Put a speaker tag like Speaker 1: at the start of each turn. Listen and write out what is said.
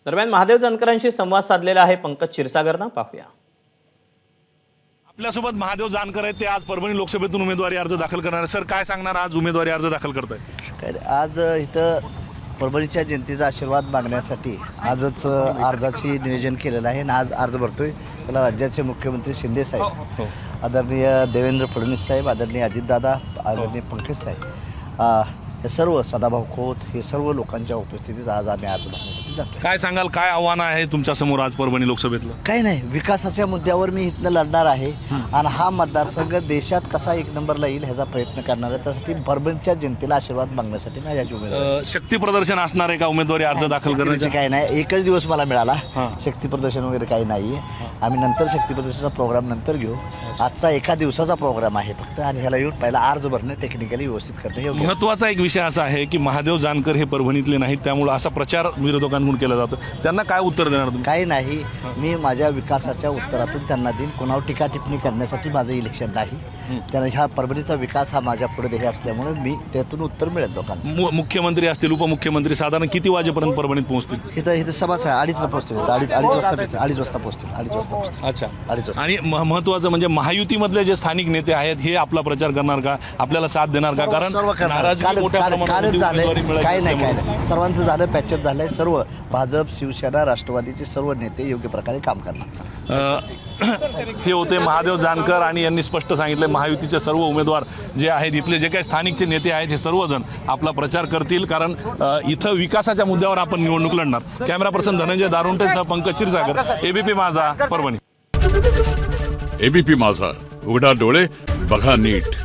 Speaker 1: दरम्यान महादेव जानकरांशी संवाद साधलेला आहे पंकज क्षीरसागरनं, पाहूया।
Speaker 2: आपल्यासोबत महादेव जानकर आहेत, ते आज परभणी लोकसभेतून उमेदवारी अर्ज दाखल करणार आहे। सर, काय सांगणार, आज उमेदवारी अर्ज दाखल करताय?
Speaker 3: आज इथं परभणीच्या जनतेचा आशीर्वाद मागण्यासाठी आजच अर्जाची नियोजन केलेलं आहे आणि आज अर्ज भरतोय। त्याला राज्याचे मुख्यमंत्री शिंदे साहेब, आदरणीय देवेंद्र फडणवीस साहेब, आदरणीय अजितदादा, आदरणीय पंकज साहेब, हे सर्व सदाभाऊ खोत, हे सर्व लोकांच्या उपस्थितीत आज आम्ही अर्ज भरण्यासाठी जातो।
Speaker 2: काय सांगाल, काय आव्हान आहे तुमच्या समोर आज परभणी लोकसभेतलं?
Speaker 3: काही नाही, विकासाच्या मुद्द्यावर मी इथनं लढणार आहे आणि हा मतदारसंघ देशात कसा एक नंबरला येईल ह्याचा प्रयत्न करणार आहे। त्यासाठी परभणीच्या जनतेला आशीर्वाद मागण्यासाठी माझ्याची उमेदवारी।
Speaker 2: शक्ती प्रदर्शन असणार आहे का उमेदवारी अर्ज दाखल करण्याचे? महत्त्वाचा एक विषय असा आहे की महादेव जानकर हे परभणीतले नाहीत, त्यामुळे असा प्रचार विरोधकांकडून केला जातो। त्यांना काय उत्तर देणार तुम्ही?
Speaker 3: काही नाही, मी माझ्या विकासाच्या उत्तरातून त्यांना देईन। कोणावर टीका टिप्पणी करण्यासाठी माझं इलेक्शन नाही। त्यांना ह्या परभणीचा विकास हा माझ्या पुढे ध्येय असल्यामुळे मी त्यातून उत्तर मिळेल लोकांचं।
Speaker 2: मुख्यमंत्री असतील, उपमुख्यमंत्री साधारण किती वाजेपर्यंत परभणीत पोहोचतील?
Speaker 3: इथं सभाच आहे, 2:30ला पोहोचतील, 2:30 वाजता पोहोचतील, 2:30 वाजता पोहोचतील।
Speaker 2: अच्छा,
Speaker 3: 2:30 वाजता।
Speaker 2: आणि महत्त्वाचं म्हणजे महायुतीमधले जे स्थानिक नेते आहेत हे आपला प्रचार करणार का, आपल्याला साथ देणार का? कारण नाराजी मोठ्या प्रमाणात
Speaker 3: कालच झालंय,
Speaker 2: उमेदवारी मिळाली
Speaker 3: काही नाही, काही
Speaker 2: असल्यामुळे.
Speaker 3: नाही, सर्वांचं झालं, पॅचअप झालंय। सर्व भाजप, शिवसेना, राष्ट्रवादीचे सर्व नेते योग्य प्रकारे काम करणार।
Speaker 2: हे होते महादेव जानकर, आणि यांनी स्पष्ट सांगितले महायुतीचे सर्व उमेदवार जे आहेत, इथले जे काही स्थानिकचे नेते आहेत, हे सर्वजण आपला प्रचार करतील, कारण इथं विकासाच्या मुद्द्यावर आपण निवडणूक लढणार। कॅमेरा पर्सन धनंजय दारुंटेसह पंकज क्षीरसागर, एबीपी माझा, परभणी।
Speaker 4: एबीपी माझा, उघडा डोळे बघा नीट।